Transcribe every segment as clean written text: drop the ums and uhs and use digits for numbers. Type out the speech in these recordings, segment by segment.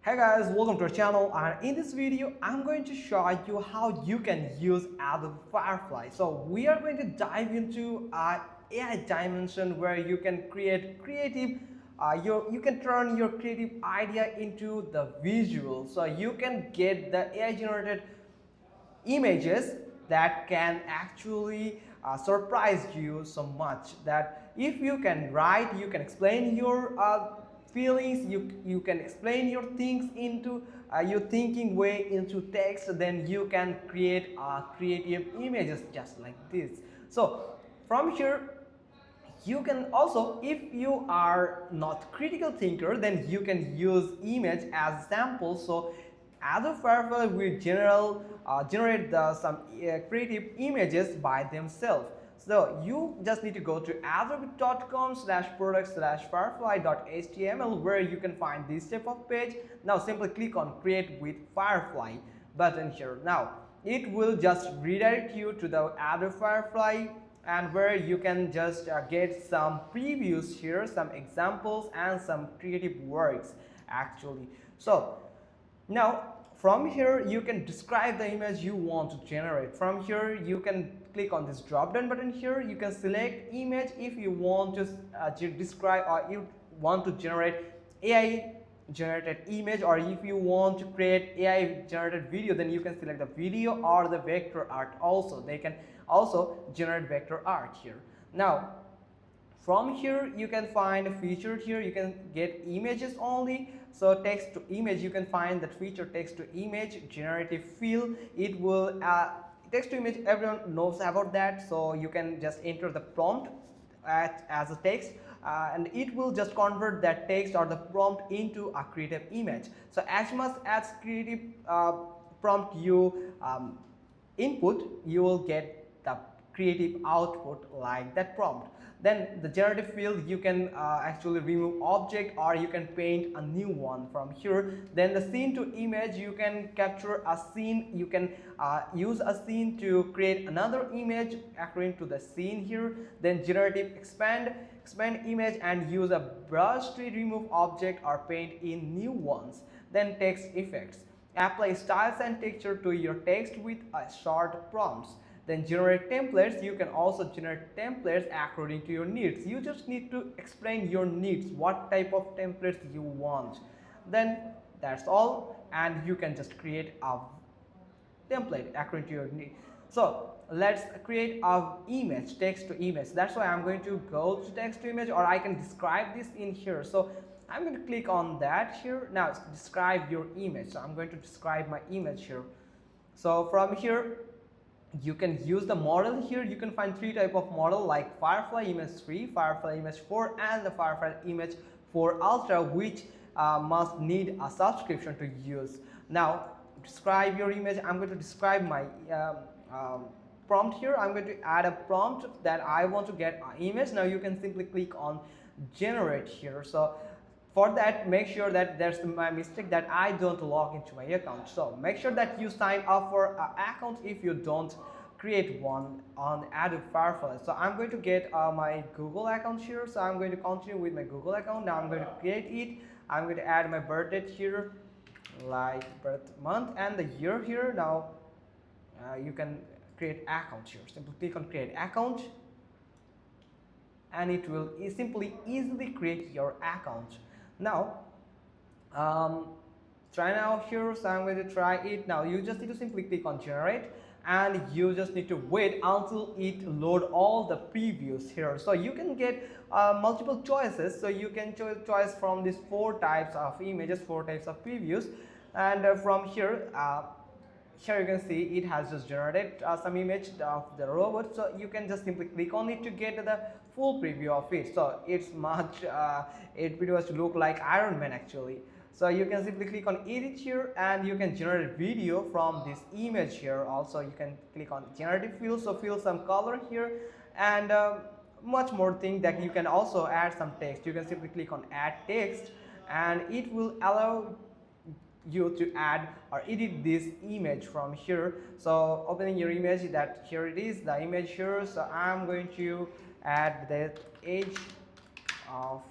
Hey guys, welcome to our channel, and in this video I'm going to show you how you can use Adobe Firefly. So we are going to dive into AI dimension where you can create creative you can turn your creative idea into the visual, so you can get the AI generated images that can actually surprise you so much that if you can write, you can explain your feelings, you can explain your things into your thinking way into text, then you can create creative images just like this. So from here you can also, if you are not critical thinker, then you can use image as sample. So Adobe Firefly will generate some creative images by themselves. So you just need to go to adobe.com/product/firefly.html where you can find this type of page. Now simply click on create with Firefly button here. Now it will just redirect you to the Adobe Firefly, and where you can just get some previews here, some examples and some creative works actually. So now from here you can describe the image you want to generate. From here you can click on this drop down button here, you can select image if you want to describe, or you want to generate AI generated image, or if you want to create AI generated video, then you can select the video or the vector art. Also they can also generate vector art here. Now from here you can find a feature here, you can get images only. So text to image, you can find that feature text to image generative fill. It will text to image, everyone knows about that. So you can just enter the prompt as a text, and it will just convert that text or the prompt into a creative image. So as much as creative prompt you input, you will get the creative output like that prompt. Then the generative field, you can actually remove object or you can paint a new one from here. Then the scene to image, you can capture a scene, you can use a scene to create another image according to the scene here. Then generative expand image and use a brush to remove object or paint in new ones. Then text effects, apply styles and texture to your text with short prompts. Then generate templates, you can also generate templates according to your needs. You just need to explain your needs, what type of templates you want. Then that's all, and you can just create a template according to your need. So let's create a image, text to image. That's why I'm going to go to text to image, or I can describe this in here. So I'm going to click on that here. Now describe your image. So I'm going to describe my image here. So from here you can use the model here. You can find three type of model like Firefly Image 3, Firefly Image 4 and the Firefly Image 4 Ultra, which must need a subscription to use. Now describe your image. I'm going to describe my prompt here. I'm going to add a prompt that I want to get an image. Now you can simply click on generate here. So for that, make sure that there's my mistake that I don't log into my account. So make sure that you sign up for an account if you don't create one on Adobe Firefly. So I'm going to get my Google account here. So I'm going to continue with my Google account. Now I'm going to create it. I'm going to add my birth date here, like birth month and the year here. Now you can create account here. Simply click on create account, and it will simply easily create your account. Now try now here. So I'm going to try it. Now you just need to simply click on generate, and you just need to wait until it load all the previews here. So you can get multiple choices. So you can choose from these 4 types of images, 4 types of previews, and from here here you can see it has just generated some image of the robot. So you can just simply click on it to get the full preview of it. So it's much it pretty much look like Iron Man actually. So you can simply click on edit here, and you can generate video from this image here. Also you can click on generative fill, so fill some color here, and much more thing that you can also add some text. You can simply click on add text, and it will allow you to add or edit this image from here. So opening your image, that here it is, the image here. So I'm going to add the age of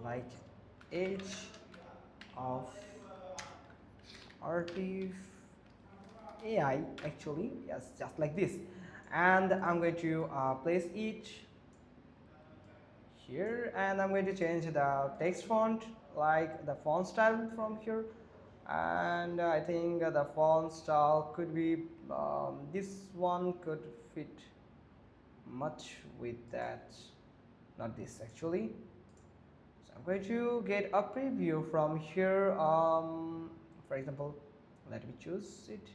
like edge of artif AI, actually, yes, just like this. And I'm going to place it here, and I'm going to change the text font, like the font style from here. And I think the font style could be this one could fit much with that, not this actually. So I'm going to get a preview from here. For example, let me choose it,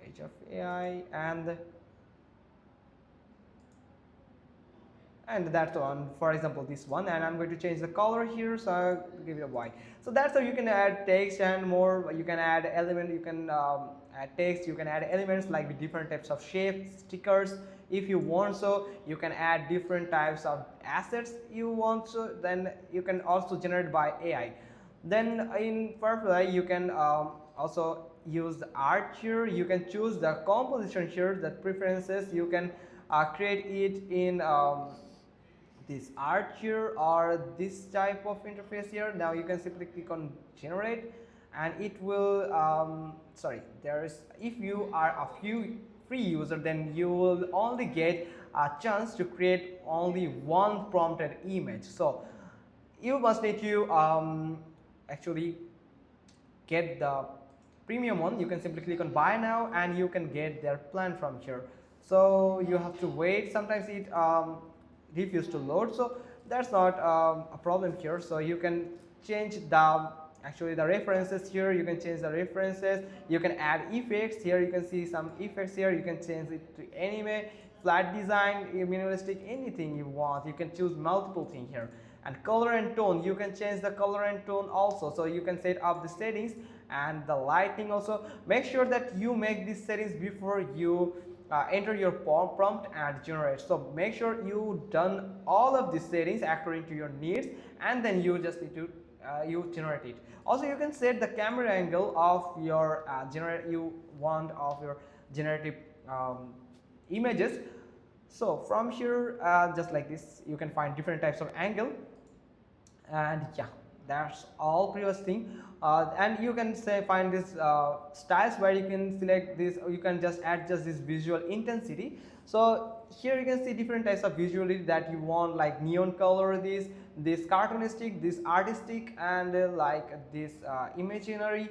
age of AI, and that's one, for example this one, and I'm going to change the color here, so I'll give it a white. So that's how you can add text and more. You can add element, you can add text, you can add elements like with different types of shapes, stickers if you want. So you can add different types of assets you want, so then you can also generate by AI. Then in Firefly you can also use the art here. You can choose the composition here, the preferences. You can create it in this art here or this type of interface here. Now you can simply click on generate, and it will sorry, there is, if you are a few free user, then you will only get a chance to create only one prompted image. So you must need to actually get the premium one. You can simply click on buy now and you can get their plan from here. So you have to wait, sometimes it refuse to load, so that's not a problem here. So you can change the actually the references here. You can change the references, you can add effects here. You can see some effects here. You can change it to anime, flat design, minimalistic, anything you want. You can choose multiple things here. And color and tone, you can change the color and tone also. So you can set up the settings and the lighting also. Make sure that you make these settings before you enter your prompt and generate. So make sure you done all of these settings according to your needs, and then you just need to you generate it. Also you can set the camera angle of your generative images. So from here, just like this, you can find different types of angle. And yeah, that's all previous thing. And you can say find this styles where you can select this, or you can just adjust this visual intensity. So here you can see different types of visuality that you want, like neon color, this cartoonistic, this artistic, and like this imaginary,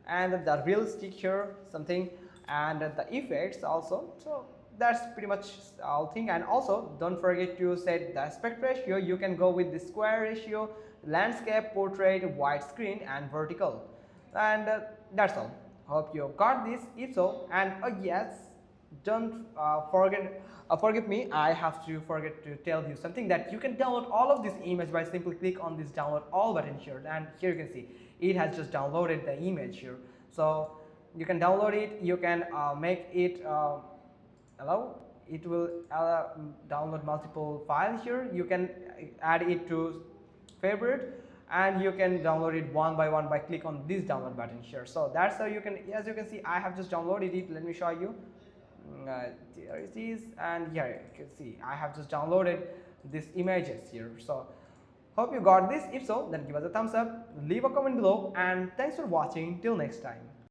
and the realistic here something, and the effects also. So that's pretty much all thing. And also don't forget to set the aspect ratio. You can go with the square ratio, landscape, portrait, widescreen, and vertical. And that's all. Hope you got this. If so, and yes, don't forgive me, I have to forget to tell you something, that you can download all of this image by simply click on this download all button here. And here you can see it has just downloaded the image here. So you can download it. You can make it allow, it will download multiple files here. You can add it to favorite, and you can download it one by one by click on this download button here. So that's how you can, as you can see, I have just downloaded it. Let me show you. There it is, and here you can see I have just downloaded these images here. So hope you got this. If so, then give us a thumbs up, leave a comment below, and thanks for watching. Till next time.